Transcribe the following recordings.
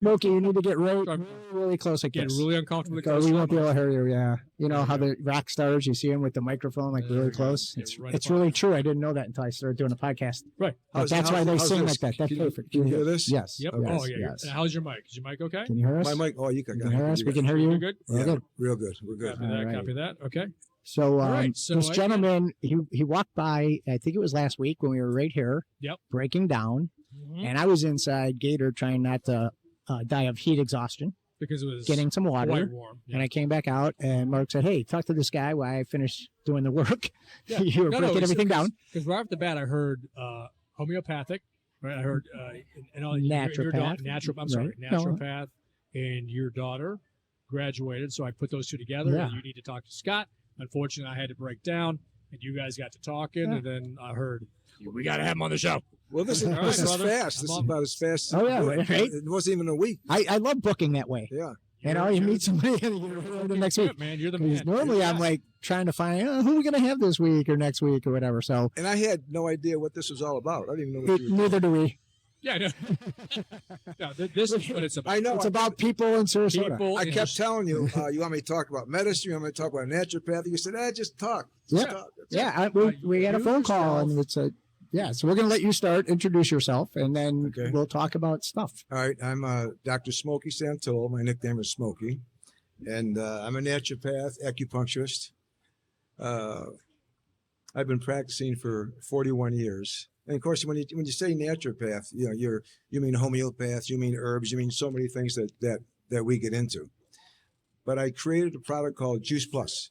Smokey, you need to get really close like Get this. really uncomfortable. Because we won't be able to hear you. Yeah, you know how the rock stars, you see them with the microphone like really close. It's really true. I didn't know that until I started doing a podcast. Right. That's why they sing like that. That's perfect. Can you hear this? Yes. Yep. Yes, Oh yeah. yes. How's your mic? Is your mic okay? Can you hear us? My mic. Oh, you can hear us. We can hear you. You're good. We're good. Real good. We're good. Copy that. All right. Copy that. Okay. So, right, so this gentleman, he walked by, I think it was last week when we were right here, breaking down, and I was inside Gator trying not to die of heat exhaustion because it was getting some water, quite warm. And I came back out, and Mark said, "Hey, talk to this guy while I finish doing the work." You were breaking everything down. Because right off the bat, I heard homeopathic, right? I heard naturopath. Naturopath, and your daughter graduated, so I put those two together. Yeah. And you need to talk to Scott. Unfortunately, I had to break down, and you guys got to talking, and then I heard we got to have him on the show. Well, this is fast. This is about as fast. Oh yeah, right? It wasn't even a week. I love booking that way. Yeah. You know, you meet somebody the next week. Man, you're the man. Normally, I'm like trying to find who we're going to have this week or next week or whatever. So, and I had no idea what this was all about. I didn't even know what you were neither do we. Yeah, no, this is what it's about. I know. It's about people in Sarasota. I kept telling you, you want me to talk about medicine? You want me to talk about naturopathy? You said, just talk. We had a phone call, and it's so we're going to let you start, introduce yourself, and then we'll talk about stuff. All right. I'm Dr. Smokey Santillo. My nickname is Smokey, and I'm a naturopath, acupuncturist. I've been practicing for 41 years. And of course, when you say naturopath, you mean homeopath, you mean herbs, you mean so many things that we get into. But I created a product called Juice Plus,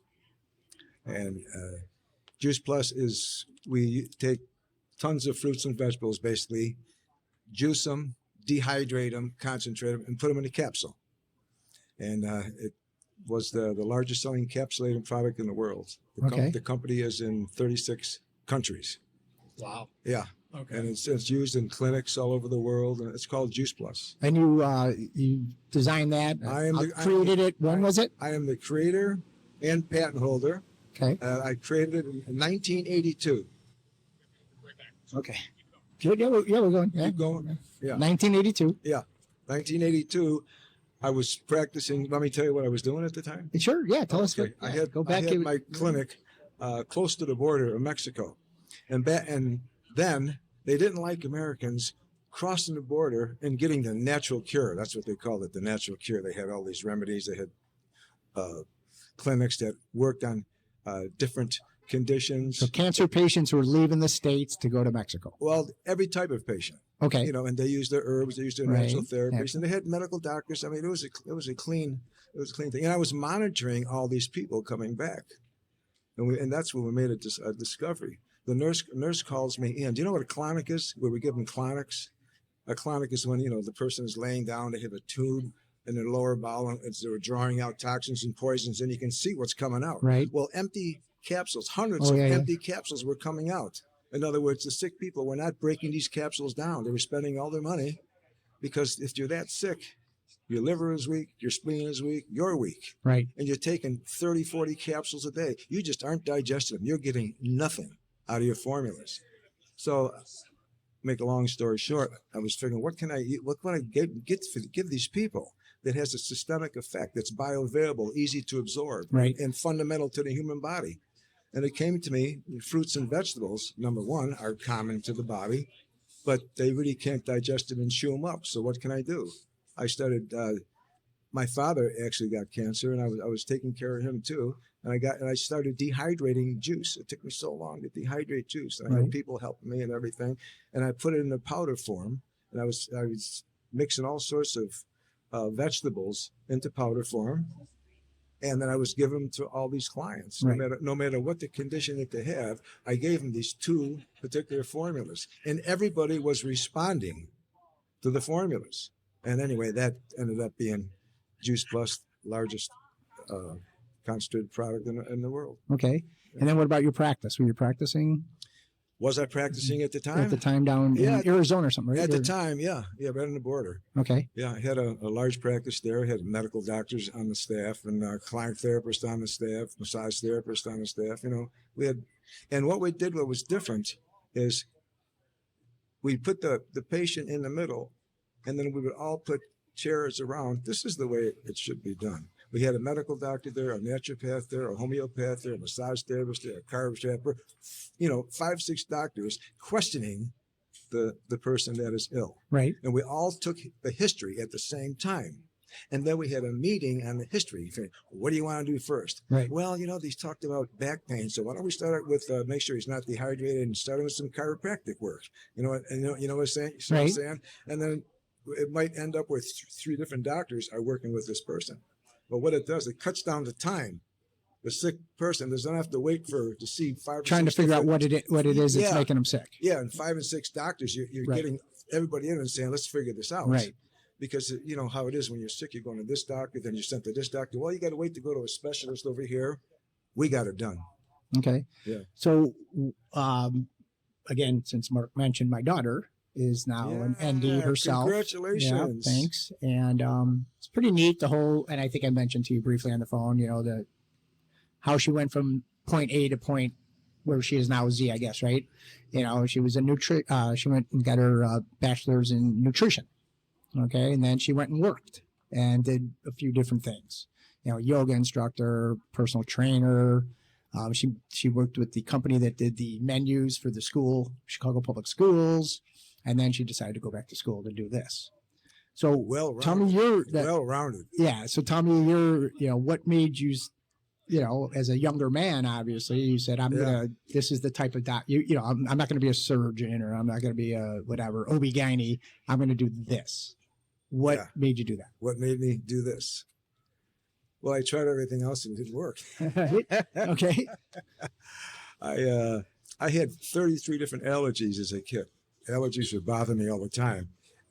and Juice Plus is we take tons of fruits and vegetables, basically, juice them, dehydrate them, concentrate them, and put them in a capsule. And it was the largest selling encapsulating product in the world. The company is in 36 countries. Wow. Yeah. Okay. And it's used in clinics all over the world, and it's called Juice Plus. And you designed that? Created it. When was it? I am the creator and patent holder. Okay. I created it in 1982. Okay. Yeah, we're going. Keep going. Yeah. 1982. Yeah. 1982. I was practicing. Let me tell you what I was doing at the time. Sure. Yeah. Tell us. I had my clinic close to the border of Mexico. And then they didn't like Americans crossing the border and getting the natural cure. That's what they called it, the natural cure. They had all these remedies. They had clinics that worked on different conditions. So cancer patients were leaving the States to go to Mexico. Well, every type of patient. Okay. And they used their herbs, they used their natural therapies, and they had medical doctors. I mean, it was a clean thing. And I was monitoring all these people coming back. And that's when we made a discovery. The nurse calls me in. Do you know what a clonic is? Where we give them clonics? A clonic is when, the person is laying down, they have a tube in their lower bowel, and they're drawing out toxins and poisons, and you can see what's coming out. Right. Well, empty capsules, hundreds of empty capsules were coming out. In other words, the sick people were not breaking these capsules down. They were spending all their money because if you're that sick, your liver is weak, your spleen is weak, you're weak. Right. And you're taking 30, 40 capsules a day. You just aren't digesting them. You're getting nothing out of your formulas. So, make a long story short, I was figuring, what can I eat? What can I give these people that has a systemic effect, that's bioavailable, easy to absorb, and fundamental to the human body? And it came to me, fruits and vegetables, number one, are common to the body, but they really can't digest them and chew them up. So what can I do? I started, my father actually got cancer, and I was taking care of him too. And I started dehydrating juice. It took me so long to dehydrate juice. And I had people helping me and everything. And I put it in a powder form, and I was mixing all sorts of vegetables into powder form. And then I was giving them to all these clients. No matter what the condition that they have, I gave them these two particular formulas. And everybody was responding to the formulas. And anyway, that ended up being Juice Plus, largest concentrated product in the world. Okay. And then what about your practice? Were you practicing? Was I practicing at the time? At the time down in Arizona or something, right? At the time, yeah, right on the border. Okay. Yeah, I had a large practice there. I had medical doctors on the staff and client therapists on the staff, massage therapists on the staff. We had, and what we did, what was different is we put the patient in the middle, and then we would all put chairs around. This is the way it should be done. We had a medical doctor there, a naturopath there, a homeopath there, a massage therapist there, a chiropractor, 5, 6 doctors questioning the person that is ill. Right. And we all took the history at the same time. And then we had a meeting on the history. What do you want to do first? Right. Well, he's talked about back pain. So why don't we start with make sure he's not dehydrated and start with some chiropractic work? You know what I'm saying? You see what I'm saying? And then it might end up with 3 different doctors are working with this person. But what it does, it cuts down the time. The sick person doesn't have to wait to see 5 or Trying 6 to figure out what it is that's Yeah. making them sick. Yeah, and 5 and 6 doctors, you're Right. getting everybody in and saying, let's figure this out. Right. Because you know how it is when you're sick, you're going to this doctor, then you're sent to this doctor. Well, you got to wait to go to a specialist over here. We got it done. Okay. Yeah. So, again, since Mark mentioned, my daughter is now an ND herself. Congratulations. Yeah, thanks. And it's pretty neat, and I think I mentioned to you briefly on the phone, how she went from point A to point where she is now Z, I guess, right? She was she went and got her bachelor's in nutrition. Okay. And then she went and worked and did a few different things, yoga instructor, personal trainer. She worked with the company that did the menus for the school, Chicago Public Schools. And then she decided to go back to school to do this. So tell me well-rounded. Yeah. So tell me what made you, as a younger man, obviously you said, this is the type of I'm not going to be a surgeon, or I'm not going to be a whatever, OB-GYN. I'm going to do this. What made you do that? What made me do this? Well, I tried everything else and it didn't work. Okay. I had 33 different allergies as a kid. Allergies would bother me all the time.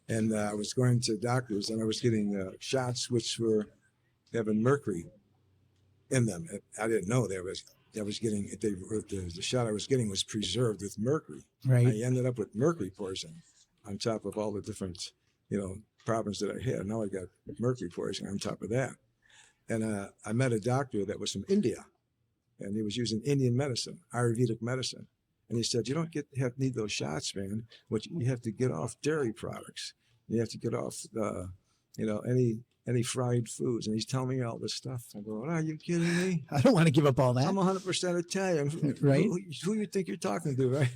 And I was going to doctors and I was getting shots which were having mercury in them. I didn't know the shot I was getting was preserved with mercury. Right. I ended up with mercury poisoning on top of all the different, problems that I had. Now I got mercury poisoning on top of that. And I met a doctor that was from India, and he was using Indian medicine, Ayurvedic medicine. And he said, you don't need those shots, man. You have to get off dairy products. You have to get off, any fried foods. And he's telling me all this stuff. I go, are you kidding me? I don't want to give up all that. I'm 100% Italian. Right. Who you think you're talking to, right?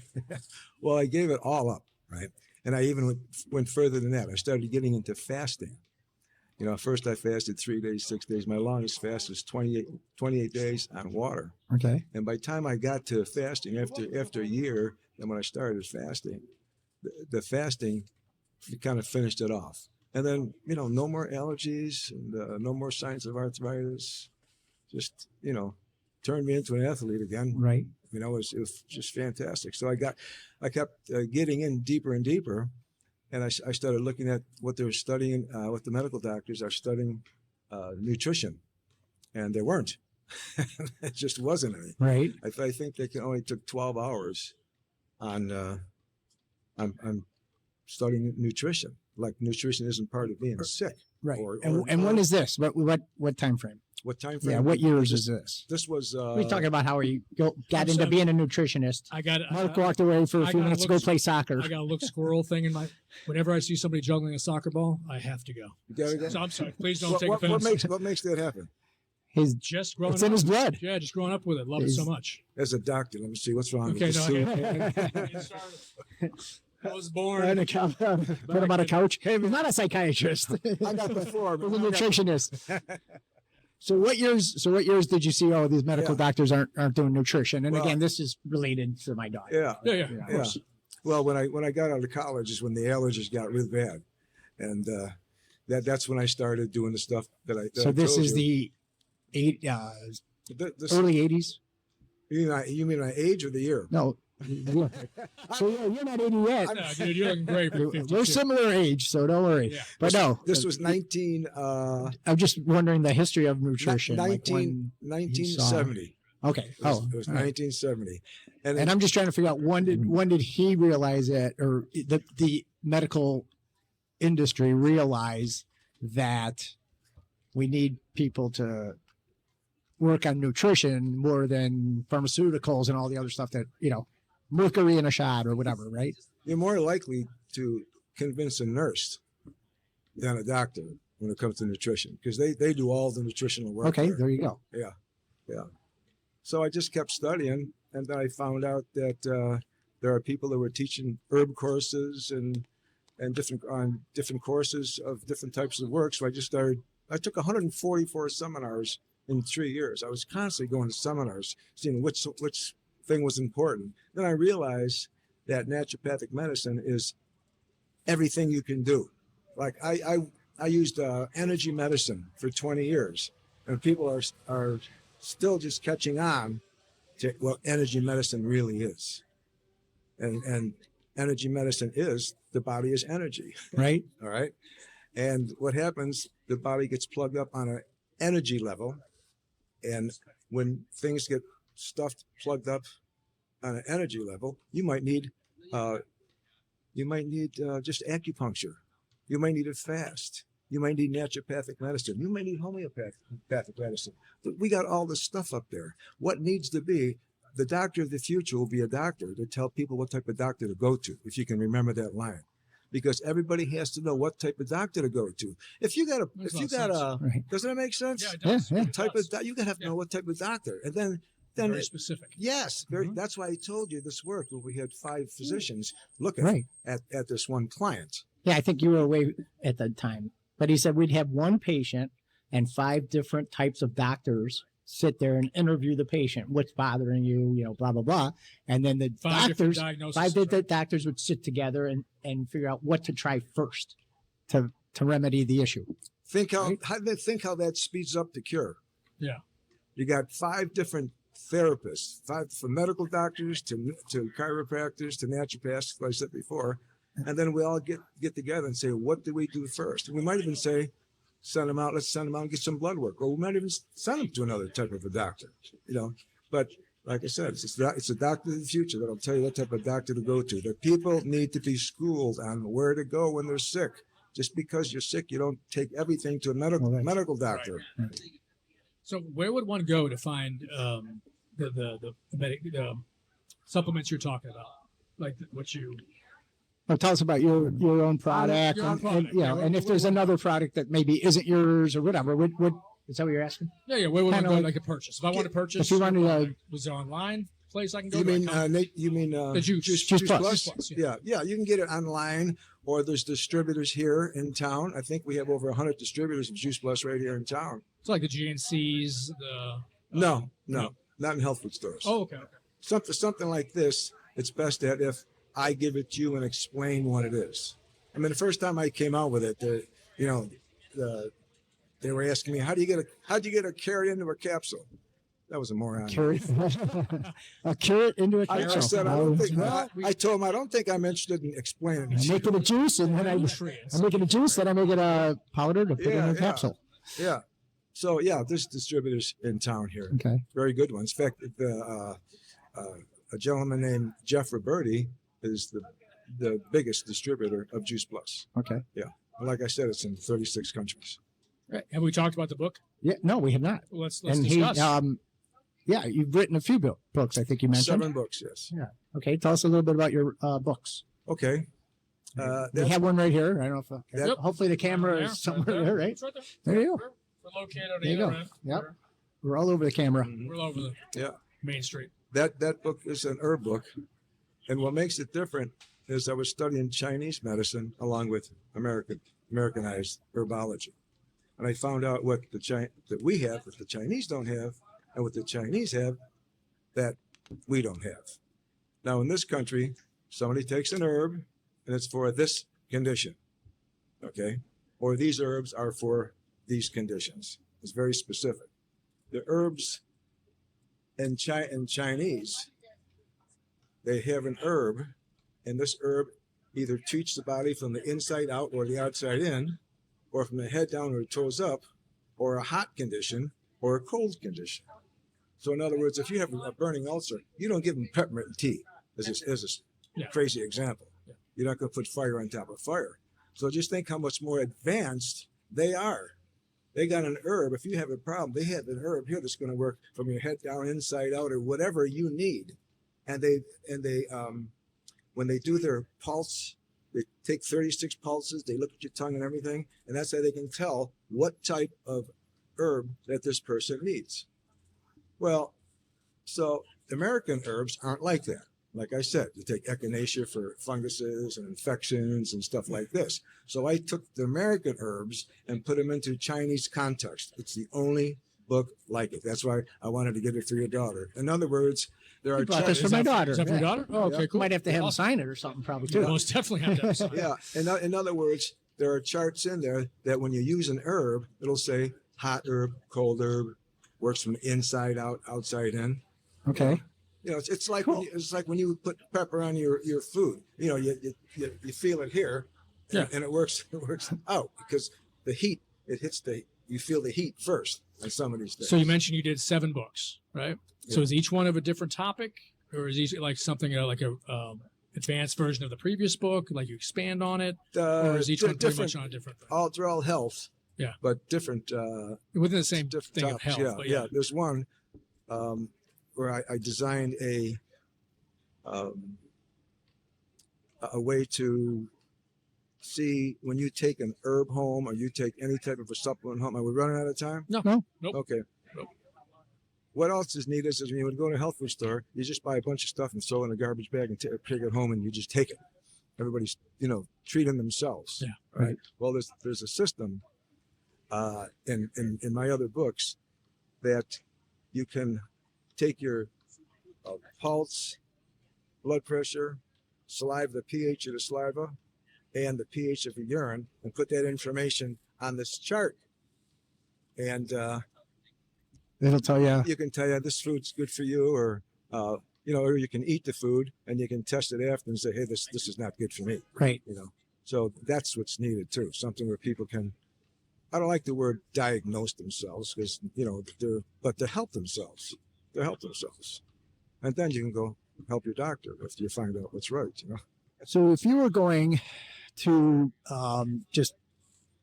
Well, I gave it all up, right? And I even went further than that. I started getting into fasting. First I fasted 3 days, 6 days. My longest fast was 28 days on water. Okay. And by the time I got to fasting, after a year, and when I started fasting, the fasting kind of finished it off. And then, no more allergies and no more signs of arthritis. Just, turned me into an athlete again. Right. It was just fantastic. So I kept getting in deeper and deeper. And I started looking at what they were studying, what the medical doctors are studying, nutrition. And there weren't. It just wasn't any. Right. I think they only took 12 hours on studying nutrition. Like nutrition isn't part of being sick. Right. And when is this? What time frame? What time frame? Yeah. What years is this? This was. We're talking about how he got into being a nutritionist. Mark walked away for a few minutes to go play soccer. I got a look squirrel thing in my. Whenever I see somebody juggling a soccer ball, I have to go. You gotta go. So I'm sorry. Please don't take offense. What makes that happen? Just growing it's up. in his blood. Yeah, just growing up with it. Love it so much. As a doctor, let me see what's wrong Okay, with no, I was born. Put him on a couch. Hey, he's not a psychiatrist. I got the form. He's a nutritionist. So what years did you see? Oh, these medical doctors aren't doing nutrition. And again, this is related to my daughter. Yeah. Well, when I got out of college is when the allergies got really bad, and that's when I started doing the stuff that I. So this is the early 80s. You mean my age or the year? No. So you're not 80 yet. No, dude, you're looking great. We're similar age, so don't worry. Yeah. But this was 19. I'm just wondering the history of nutrition. 1970. Okay. It was 1970, and I'm just trying to figure out when did he realize it, or the medical industry realize that we need people to work on nutrition more than pharmaceuticals and all the other stuff that mercury in a shot or whatever, right? You're more likely to convince a nurse than a doctor when it comes to nutrition, because they do all the nutritional work. Okay, there you go. Yeah. So I just kept studying, and then I found out that there are people that were teaching herb courses and different courses of different types of work. So I took 144 seminars in 3 years. I was constantly going to seminars, seeing which thing was important. Then I realized that naturopathic medicine is everything you can do. Like I used energy medicine for 20 years, and people are still just catching on to what energy medicine really is. And energy medicine is, the body is energy. Right. All right. And what happens, the body gets plugged up on an energy level. And when things get plugged up on an energy level, you might need just acupuncture. You might need a fast. You might need naturopathic medicine. You might need homeopathic medicine. But we got all this stuff up there. What needs to be, the doctor of the future will be a doctor to tell people what type of doctor to go to, if you can remember that line. Because everybody has to know what type of doctor to go to. If you got Right. doesn't that make sense? Yeah, it does. Yeah. You gotta have to know what type of doctor. And then Very specific. yes, Mhm. that's why I told you this worked where we had 5 physicians looking Right. at this one client. Yeah, I think you were away at the time. But he said we'd have one patient and 5 different types of doctors sit there and interview the patient. What's bothering you? You know, blah, blah, blah. And then the 5 different doctors, diagnoses. 5 different doctors would sit together and figure out what to try first to remedy the issue. Think how Right. how that speeds up the cure. Yeah. You got 5 different therapists, 5 from medical doctors to chiropractors to naturopaths, like I said before, and then we all get together and say, what do we do first? And we might even say, let's send them out and get some blood work, or we might even send them to another type of a doctor, you know. But like I said, it's a doctor of the future that'll tell you what type of doctor to go to. The people need to be schooled on where to go when they're sick. Just because you're sick, you don't take everything to a medical doctor. So where would one go to find the supplements you're talking about? Like what you... Well, tell us about your own product, Your own and, product, you know, yeah. and if there's another product that maybe isn't yours or whatever. What is that what you're asking? Yeah, where would I Kinda go like- like to purchase? If I want to purchase, If you wanted to- your product, was there online place I can go You to? mean The juice. Juice Plus. Juice Plus, yeah. Yeah, you can get it online, or there's distributors here in town. I think we have over 100 distributors of Juice Plus right here in town. It's like the GNCs, No, not in health food stores. Oh, okay. Something like this, it's best that if I give it to you and explain what it is. I mean, the first time I came out with it, they were asking me, how'd you get a carrot into a capsule? That was a moron. Carrot into a I capsule. said, I don't think. Well, I told him I don't think I'm interested in explaining it. I make it a juice, and then I make it a juice, then I make it a powder to put in a capsule. Yeah. So yeah, there's distributors in town here. Okay. Very good ones. In fact, a gentleman named Jeff Roberti is the biggest distributor of Juice Plus. Okay. Yeah. Like I said, it's in 36 countries. Right. Have we talked about the book? Yeah. No, we have not. Well, let's And discuss. yeah, you've written a few books. I think you mentioned. 7 books, yes. Yeah. Okay. Tell us a little bit about your books. Okay. We have one right here. I don't know if Yep. hopefully the camera There, is somewhere there, right? It's right there. There you go. We're located on the There you go. internet. Yep. We're all over the camera. We're all over the Yeah. Main Street. That book is an herb book. And what makes it different is I was studying Chinese medicine along with Americanized herbology. And I found out what that we have that the Chinese don't have, and what the Chinese have that we don't have. Now in this country, somebody takes an herb and it's for this condition. Okay? Or these herbs are for these conditions. It's very specific. The herbs in Chinese, they have an herb, and this herb either treats the body from the inside out or the outside in, or from the head down or the toes up, or a hot condition or a cold condition. So in other words, if you have a burning ulcer, you don't give them peppermint tea as a crazy example. Yeah. You're not going to put fire on top of fire. So just think how much more advanced they are. They got an herb. If you have a problem, they have an herb here that's going to work from your head down, inside out, or whatever you need. And they when they do their pulse They take 36 pulses. They look at your tongue and everything, and that's how they can tell what type of herb that this person needs. Well, so American herbs aren't like that. Like I said, you take echinacea for funguses and infections and stuff like this. So I took the American herbs and put them into Chinese context. It's the only book like it. That's why I wanted to get it for your daughter. In other words, there are You brought this for charts. my daughter. Is that for your Yeah. daughter? Oh, okay, cool. Might have to have him Awesome. sign it or something, probably You too. most definitely have to have something. Yeah. In other words, there are charts in there that when you use an herb, it'll say hot herb, cold herb, works from inside out, outside in. Okay. You know, it's like Cool. it's like when you put pepper on your food. You know, you feel it here, Yeah. and it works out because the heat, you feel the heat first on some of these things. So you mentioned you did 7 books, right? So Yeah. is each one of a different topic, or is each like something like a advanced version of the previous book, like you expand on it, or is each one pretty much on a different thing? They're all health. Yeah. But different. Within the same different thing of topics. health. But yeah. There's one where I designed a way to see when you take an herb home or you take any type of a supplement home. Are we running out of time? No. No. Nope. Okay. Nope. What else is needed is when you would go to a health food store, you just buy a bunch of stuff and throw it in a garbage bag and take it home and you just take it. Everybody's, treating themselves. Yeah. Right. Well, there's a system in my other books that you can take your pulse, blood pressure, saliva, the pH of the saliva, and the pH of your urine, and put that information on this chart. And It'll tell you. you can tell you this food's good for you, or or you can eat the food and you can test it after and say, hey, this is not good for me. Right. So that's what's needed too. Something where people can. I don't like the word diagnose themselves because they're help themselves. They help themselves, and then you can go help your doctor if you find out what's right. So if you were going to just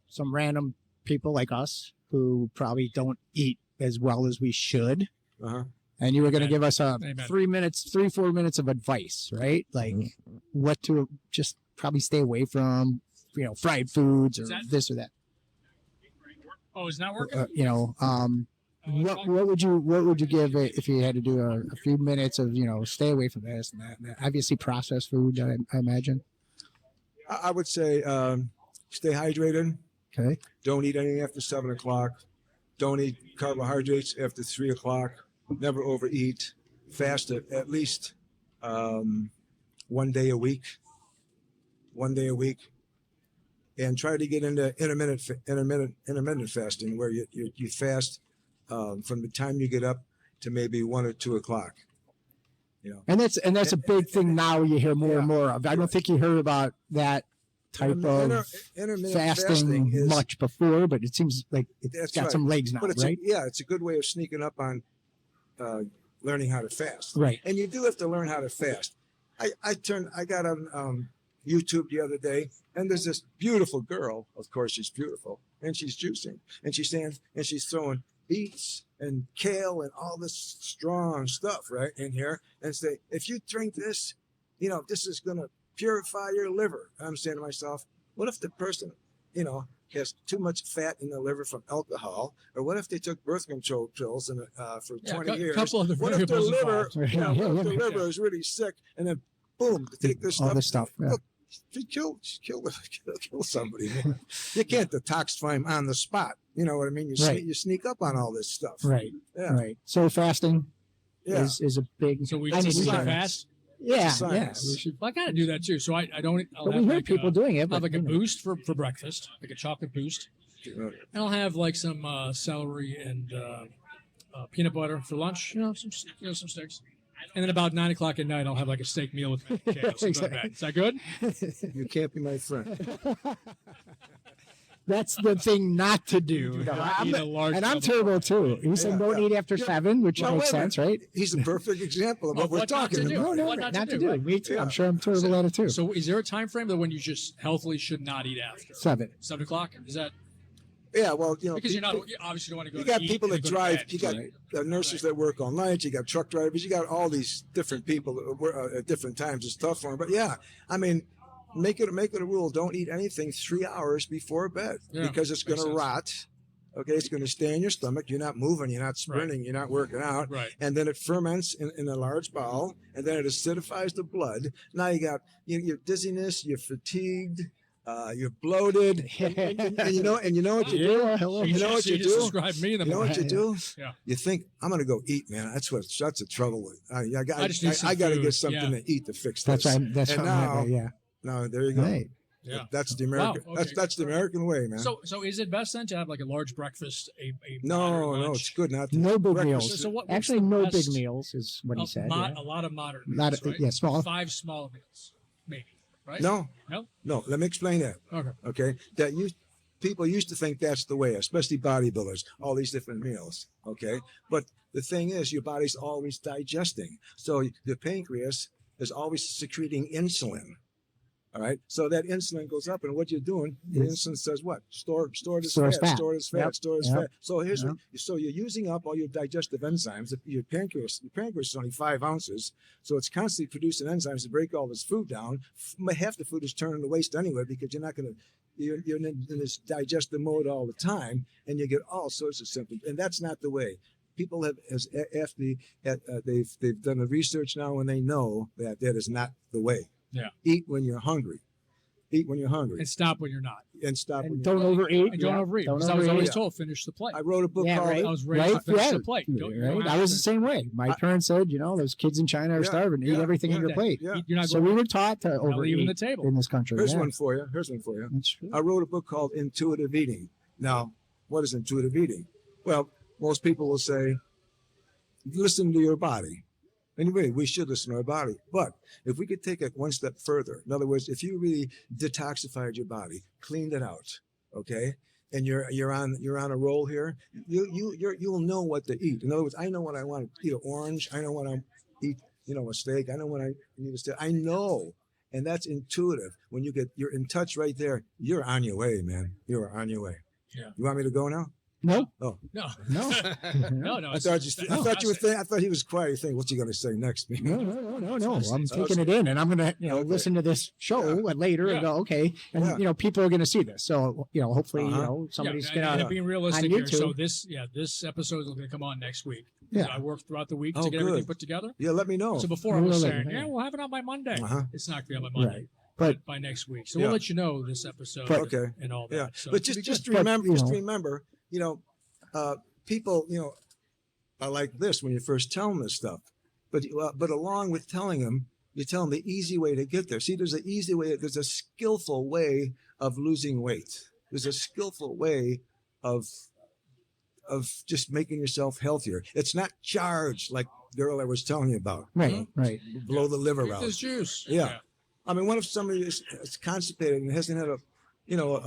some random people like us who probably don't eat as well as we should, Uh-huh. and you were going to Amen. give us a Amen. 4 minutes of advice, right? Like what to just probably stay away from, fried foods or Is that- this or that. Oh, is not working? What would you give it if you had to do a few minutes of stay away from this and that? Obviously processed food, I imagine. I would say stay hydrated. Okay. Don't eat anything after 7 o'clock. Don't eat carbohydrates after 3 o'clock. Never overeat. Fast at least 1 day a week. 1 day a week. And try to get into intermittent fasting, where you fast from the time you get up to maybe 1 or 2 o'clock. And that's a big thing now you hear more and more of. I don't think you heard about that type of intermittent fasting is much before, but it seems like it's That's got right. some legs now, But it's right? it's a good way of sneaking up on learning how to fast. Right. And you do have to learn how to fast. I got on YouTube the other day, and there's this beautiful girl. Of course, she's beautiful, and she's juicing, and she's throwing beets and kale and all this strong stuff right in here, and say, if you drink this, this is gonna purify your liver. I'm saying to myself, what if the person, has too much fat in the liver from alcohol, or what if they took birth control pills for 20 years? Couple of the What if their variables liver, involved. what if their liver is really sick, and then boom, they take this All stuff. this stuff. Yeah. Look, kill somebody. Man. You can't detoxify them on the spot. You know what I mean? You sneak up on all this stuff. Right. Yeah. Right. So fasting Yeah. is a big. So we I need should to learn. fast. Yeah. It's a Yeah. science. We should, Well, I gotta do that too. So I don't. I'll but have we hear like people doing it. I'll But, have like a you know. boost for breakfast, like a chocolate boost, and I'll have like some celery and peanut butter for lunch. Some sticks. And then about 9 o'clock at night, I'll have like a steak meal with potatoes. and go to bed. Is that good? You can't be my friend. That's the thing not to do. Do not eat a large And I'm cup of- terrible too. You said don't eat after 7, which Well, makes wait a sense, right? He's a perfect example of what Of we're what not to talking do. about. No, What not not to to do, do. right. Me too. Yeah. I'm sure I'm terrible at it too. So is there a time frame that when you just healthily should not eat after 7. 7 o'clock? Is that Yeah, well, because you're not you obviously don't want to go? You got to eat people and that go to drive. bed. You got Right. nurses that work all night. You got truck drivers. You got all these different people that work, at different times. It's tough for them. But yeah, I mean, make it a rule. Don't eat anything 3 hours before bed because it's going to rot. Okay, it's going to stay in your stomach. You're not moving. You're not sprinting. You're not working out. Right. And then it ferments in a large bowel, and then it acidifies the blood. Now you got your dizziness. You're fatigued. You're bloated. And you know what you do. You know what you do. Describe me in the You know what you do. Yeah. You think I'm going to go eat, man. That's the trouble with. I got to get something to eat to fix this. That's right. That's and right. Yeah. Now there you go. Right. Yeah. That's the American. Wow, okay. That's the American way, man. So is it best then to have like a large breakfast, a no, lunch? it's good not to. No big breakfast. meals. So what's Actually, the no best- big meals is what he said. A lot of moderate meals, right? Yeah, small. 5 small meals, maybe, right? No. No? Let me explain that. Okay. That people used to think that's the way, especially bodybuilders. All these different meals. Okay, but the thing is, your body's always digesting, so the pancreas is always secreting insulin. All right, so that insulin goes up, and what you're doing, the insulin says what? Store this fat, store this fat, store this fat. So so you're using up all your digestive enzymes. Your pancreas is only 5 ounces, so it's constantly producing enzymes to break all this food down. Half the food is turning to waste anyway because you're not going to. You're in this digestive mode all the time, and you get all sorts of symptoms, and that's not the way. People they've done the research now, and they know that is not the way. Yeah. Eat when you're hungry. Eat when you're hungry. And stop when you're not. And stop when And you're don't overeat. And don't overeat. Because I was always told, finish the plate. I wrote a book called I was raised to finish the plate. I was the same way. My parents said, those kids in China are starving. Eat everything on your plate. Yeah. You're not So we were taught to leaving overeat the table. in this country. Here's one for you. That's true. I wrote a book called Intuitive Eating. Now, what is intuitive eating? Well, most people will say, listen to your body. Anyway, we should listen to our body. But if we could take it one step further, in other words, if you really detoxified your body, cleaned it out, okay, and you're on a roll here, you'll know what to eat. In other words, I know when I want to eat an orange. I know when I eat, a steak. I know when I need a steak. I know, and that's intuitive. When you're in touch right there, you're on your way, man. You're on your way. Yeah. You want me to go now? No. Oh. No. No. No. I thought you were thinking. I thought he was quiet. You think, what's he going to say next? No. I'm taking it in, and I'm going to, listen to this show later and go, okay, and people are going to see this. So, hopefully, somebody's going to being realistic here. So YouTube. this episode is going to come on next week. Yeah. I worked throughout the week to get everything put together. Yeah, let me know. So before I was saying, we'll have it on by Monday. It's not going to be on by Monday. Right. But by next week. So we'll let you know this episode and all that. Yeah. So but just remember, people, are like this when you first tell them this stuff. But along with telling them, you tell them the easy way to get there. See, there's an easy way. There's a skillful way of losing weight. There's a skillful way of just making yourself healthier. It's not charged like the girl I was telling you about. Right. Blow the liver Get out. this juice. Yeah. I mean, what if somebody is constipated and hasn't had a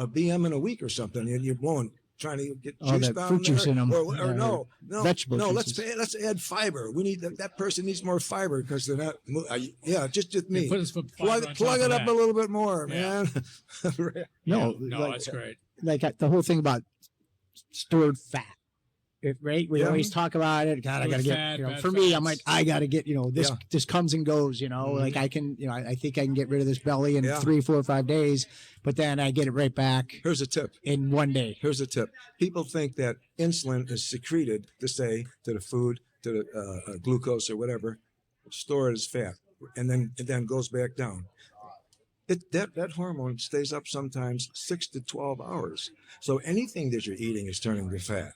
BM in a week or something, and you're trying to get juice that down fruit there, juice in them. or no, vegetable let's add fiber. We need that person needs more fiber because they're not. Just me. Plug it up a little bit more, man. No, that's great. Like the whole thing about stored fat. Right, we always talk about it. God, I gotta get. For me, I'm like, I gotta get. This comes and goes. Like I can. I think I can get rid of this belly in 3, 4, 5 days, but then I get it right back. Here's a tip. In 1 day. Here's a tip. People think that insulin is secreted to the food, to the glucose or whatever, stored as fat, and then goes back down. That hormone stays up sometimes 6 to 12 hours. So anything that you're eating is turning to fat.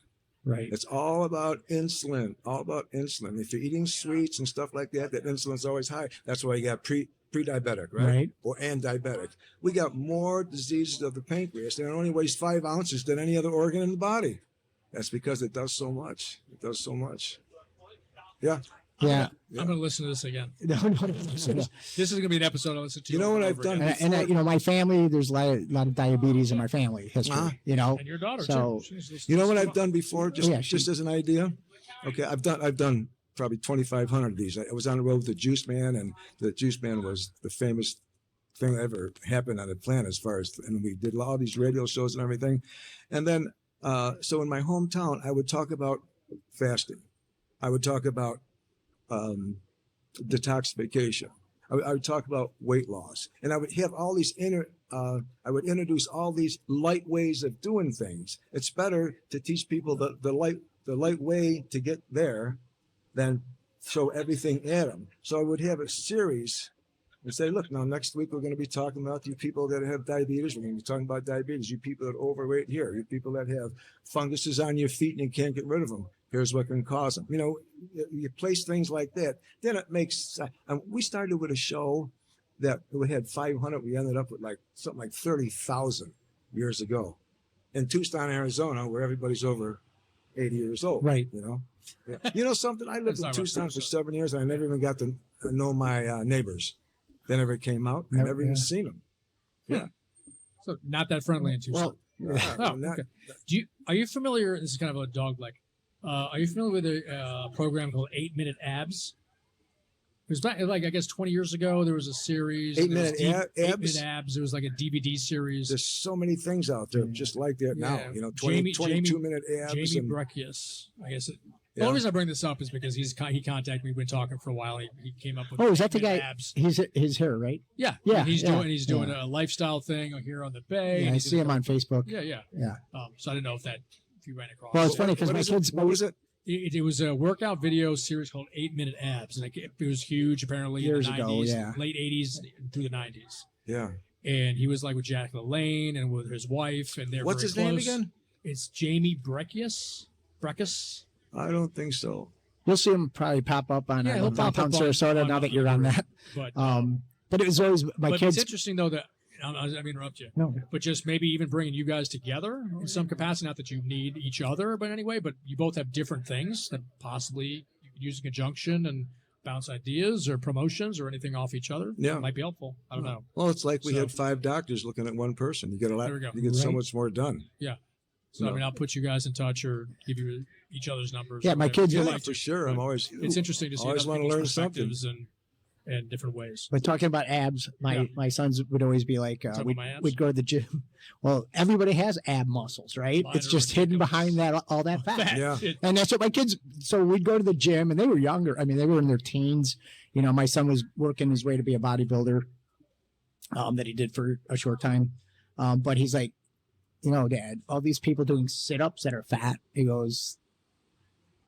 Right. It's all about insulin. If you're eating sweets and stuff like that insulin's always high. That's why you got pre-diabetic, right? And diabetic. We got more diseases of the pancreas, and it only weighs 5 ounces than any other organ in the body. That's because it does so much. Yeah. Yeah. I'm going to listen to this again. No. This is going to be an episode I'll listen to. You know what I've done before? And my family, there's a lot of diabetes in my family history. And your daughter too. You know what I've done before, just as an idea? Okay, I've done probably 2,500 of these. I was on the road with the Juice Man, and the Juice Man was the famous thing that ever happened on the planet and we did all these radio shows and everything. And then, so in my hometown, I would talk about fasting. I would talk about detoxification. I would talk about weight loss, and I would have all these I would introduce all these light ways of doing things. It's better to teach people the light way to get there than throw everything at them. So I would have a series and say, look, now next week we're going to be talking about you people that have diabetes. We're going to be talking about diabetes. You people that are overweight here. You people that have funguses on your feet and you can't get rid of them. Here's what can cause them. You know, you place things like that. Then it makes. We started with a show that we had 500. We ended up with like something like 30,000 years ago in Tucson, Arizona, where everybody's over 80 years old. Right. You know. Yeah. You know something? I lived in Tucson for 7 years, and I never even got to know my neighbors. They never came out. I never even seen them. Yeah. So not that friendly in Tucson. Well, okay. Are you familiar? This is kind of a dog-like. Are you familiar with a program called 8 Minute Abs? It was back, like, I guess 20 years ago, there was a series. 8 Minute Abs? 8 Minute Abs. There was like a DVD series. There's so many things out there just like that now. You know, 22-minute abs. Jamie Breckius, I guess. The only reason I bring this up is because he contacted me. We've been talking for a while. He came up with. Oh, is that the guy? Abs. He's his hair, right? Yeah. Yeah. He's doing a lifestyle thing here on the Bay. Yeah, I see him on Facebook. Yeah. So I didn't know if you ran across. Well, it's funny because my kids. What was it? It was a workout video series called 8 Minute Abs, and it was huge apparently Years in the 90s, ago, yeah. late 80s through the 90s. Yeah. And he was like with Jack LaLanne and with his wife, and they're What's very his name close. again? It's Jamie Breckius. I don't think so. You'll see him probably pop up on he'll pop downtown up Sarasota now that you're on that. But it was always my but kids. It's interesting though that I mean, interrupt you. No. But just maybe even bringing you guys together in some capacity. Not that you need each other, but anyway. But you both have different things that possibly you could use in conjunction and bounce ideas or promotions or anything off each other. Yeah, it might be helpful. I don't know. Well, it's like we had 5 doctors looking at one person. You get a lot. There we go. You get so much more done. Yeah. So I mean, I'll put you guys in touch or give you each other's numbers. Yeah, my kids. Yeah, for sure. I'm always. It's interesting to see. Always want to learn something. And different ways. But talking about abs, my sons would always be like, we'd go to the gym. Well, everybody has ab muscles, right? It's just hidden behind all that fat. Yeah. And that's what my kids, so we'd go to the gym and they were younger. I mean, they were in their teens. You know, my son was working his way to be a bodybuilder that he did for a short time. But he's like, you know, Dad, all these people doing sit-ups that are fat. He goes,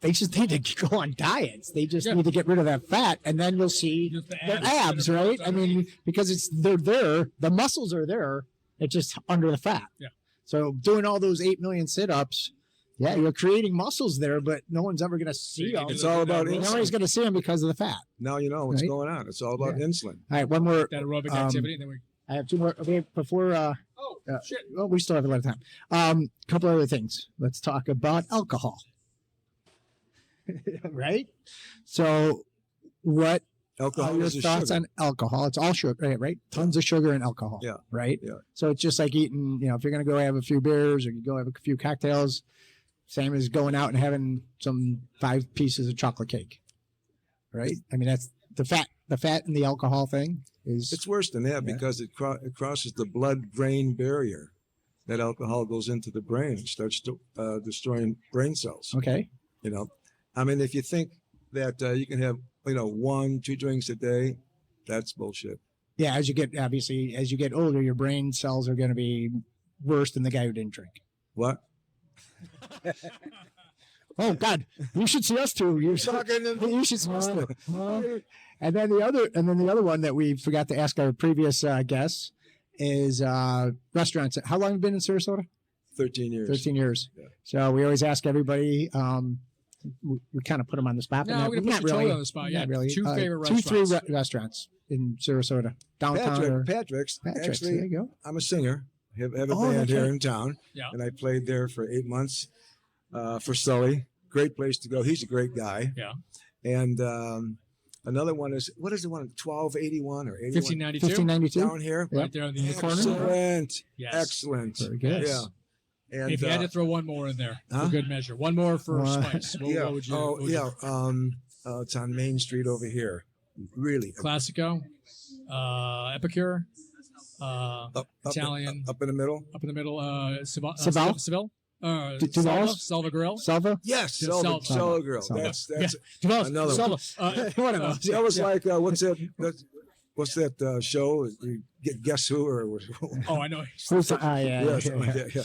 they just need to go on diets. They just need to get rid of that fat, and then you'll see their abs, right? I mean, because they're there, the muscles are there. It's just under the fat. Yeah. So doing all those 8 million sit-ups, you're creating muscles there, but no one's ever going to see them. It's all about insulin. Nobody's going to see them because of the fat. Now you know what's going on. It's all about insulin. All right, one more. That aerobic activity. And then I have 2 more. Okay, before. Shit. Well, we still have a lot of time. Couple other things. Let's talk about alcohol. Right? So what alcohol are your thoughts on alcohol? It's all sugar, right? Tons of sugar and alcohol. Yeah. Right? Yeah. So it's just like eating, if you're going to go have a few beers or you go have a few cocktails, same as going out and having some 5 pieces of chocolate cake. Right? I mean, that's the fat and the alcohol thing is. It's worse than that because it crosses the blood-brain barrier. That alcohol goes into the brain and starts destroying brain cells. Okay. I mean, if you think that you can have, 1-2 drinks a day, that's bullshit. Yeah, as you get older, your brain cells are going to be worse than the guy who didn't drink. What? Oh God, you should see us too. You should see us too. And then the other one that we forgot to ask our previous guests is restaurants. How long have you been in Sarasota? 13 years. 13 years. Yeah. So we always ask everybody. We kind of put them on the spot. No, we're going to put you totally on the spot. Yeah, really. 2 favorite restaurants. 2-3 restaurants in Sarasota. Downtown. Patrick's. Actually, there you go. I'm a singer. I have a band here in town. Yeah. And I played there for 8 months for Sully. Great place to go. He's a great guy. Yeah. And another one is, what is the one? 1281 or 81? 1592. Down here. Right there on the corner. Excellent. Yes. Excellent. Very good. Yeah. And if you had to throw one more in there for good measure, one more for spice, what would you? It's on Main Street over here. Really. Classico, Epicure, Italian. Up in the middle. Up in the middle. Seville? Salva Grill. Salva? Yes, Salva Grill. Salva. That's another one. Salva. One of those. That was like, what's that? what's that show? You get Guess Who or Oh, I know. Yeah. yeah, something like that, yeah.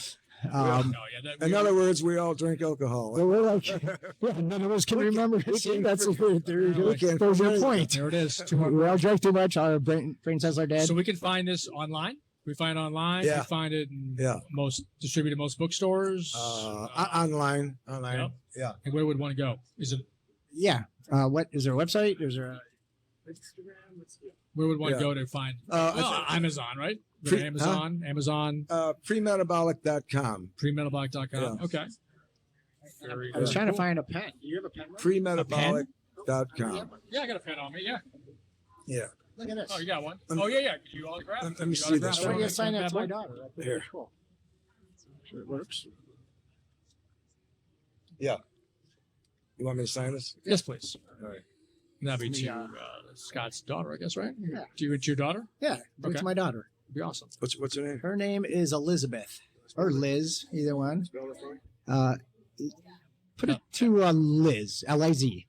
Um, No, yeah, that, In other words, we all drink alcohol. well, we're like, yeah, none of us can remember. See, that's there's your point. there it is. We all drink too much. Our brain cells are dead. So we can find this online. We find it online. Yeah. We find it in Yeah. most distributed most bookstores. Online. Yep. Yeah. And where would one go? Is it Yeah. What is there a website? Is there a where would one Yeah. go to find? I Amazon, right? Go Pre- to Amazon. Amazon. Premetabolic.com. PreMetabolic.com. Yeah. Okay. Very I was good. trying to find a pen. Do you have a pen? Premetabolic.com. Yeah, I got a pen on me. Yeah. Yeah. Look at this. Oh, you got one. Oh, yeah. You autograph? Let me You see autograph this I'm one? going to sign that to my Bad boy? daughter. That's Here. really cool. Sure it works. Yeah. You want me to sign this? Yes, please. All right. That'd be to Yeah. Scott's daughter, I guess, right? Yeah. To you and your daughter? Yeah, bring it Okay. to my daughter. That'd be awesome. What's your name? Her name is Elizabeth or Liz, either one. Spell it for me. Put it to Liz, L-I-Z.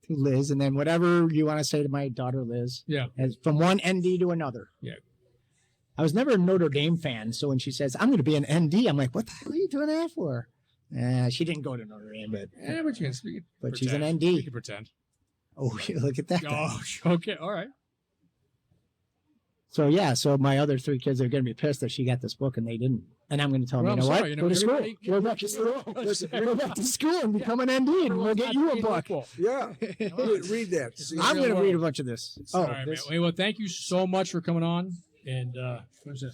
To Liz, and then whatever you want to say to my daughter Liz. Yeah. As from one ND to another. Yeah. I was never a Notre Dame fan, so when she says I'm going to be an ND, I'm like, what the hell are you doing that for? She didn't go to Notre Dame, but Yeah, but you can but she's an pretend. You ND. can pretend. Oh, look at that. Oh, okay. All right. So yeah, so my other three kids are going to be pissed that she got this book and they didn't. And I'm going to tell them, Well, you know I'm what? sorry, you know, Go to school. everybody- Go back to school. Listen, Go back to school and become an ND, and we'll get you a book. Yeah. Read that. See, I'm going to Real read a world. bunch of this. All Oh, right, man. this, Well, thank you so much for coming on. And what is it?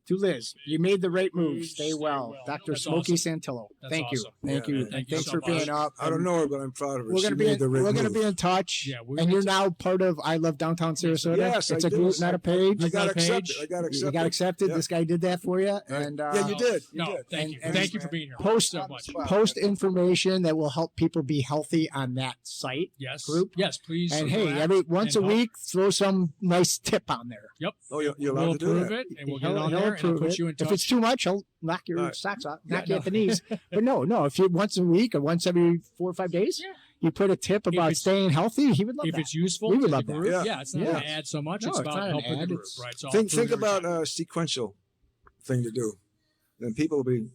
to Liz, you made the right move. Stay Stay well. well. Dr. That's Smokey awesome. Santillo. That's Thank you. awesome. Thank Yeah, you. man. And Thank you thanks so for being much. up. I don't know her, but I'm proud of her. We're She gonna be made the right we're gonna move. be in touch. Yeah, we're and gonna you're now part of I Love Downtown Sarasota. Yes, it's I a did. group, not a page. I It's not got a accepted. page. I got accepted. You got accepted. Yeah. This guy did that for you, and Yeah, you did. You No, did. thank you. And- Thank you for being here. post so much. post information that will help people be healthy on that site. Yes. group. Yes, please. And hey, interact once a and help. week, throw some nice tip on there. Yep. Oh, you're allowed We'll to do approve that. it, and we'll get it He'll on there, and I'll approve put it. you in touch. If it's too much, he'll knock your All right. socks off, Yeah, knock you no. at the knees. But no, if you once a week or once every 4 or 5 days, Yeah. you put a tip about it's- staying healthy, he would love if that. it's useful We would to the love that. group, Yeah. yeah, it's not Yeah. going to add so much. No, it's it's about not an helping ad, the group, it's- right? So I'll Think approve your about time. a sequential thing to do. Then people will be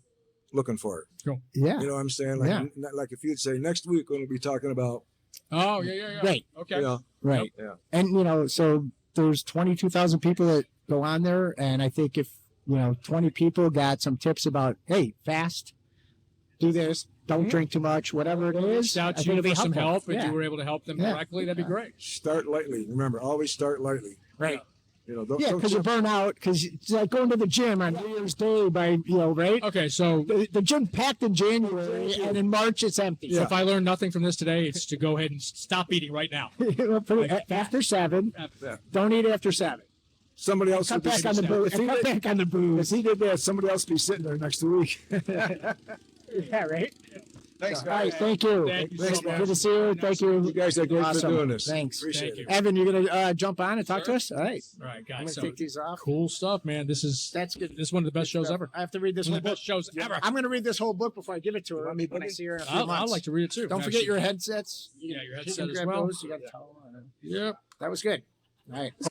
looking for it. Yeah, You know what I'm saying? Like, Yeah. like if you'd say next week we're going to be talking about, Oh, yeah. right, Okay. you know, right. Yeah. And so there's 22,000 people that go on there, and I think if 20 people got some tips about, hey, fast, do this, don't drink too much, whatever it is, Reached out I to think you it'll be for some helpful. help, and Yeah. you were able to help them Yeah. directly. That'd be great. start lightly. Remember, always start lightly. Right. You know, don't, Yeah, don't because you burn out. Because it's like going to the gym on New Year's Day right? Okay, so The gym packed in January, and in March it's empty. if I learned nothing from this today, it's to go ahead and stop eating right now. After 7, Yeah. don't eat after 7. Somebody else Cut would be back on the sitting- booze. if he Cut did- back on the booze. If he did that, somebody else would be sitting there next week. Yeah, right. Thanks, All right, thank you. Thank you so Thanks, much. Good to see you. Thank you. You guys are great Awesome. for doing this. Thanks. Appreciate Thank it. you. Evan, you're gonna jump on and talk to us? All right. All right, I'm guys. gonna So take these off. cool stuff, man. This is That's good. one of the best shows ever. I have to read this One whole of the book. best shows ever. I'm gonna read this whole book before I give it to her Want me when I to- see her in a few I'd months. like to read it too. Don't actually. forget your headsets. Yeah, your You can headset as grab well. those. You got a towel. Yep. That was good. All right.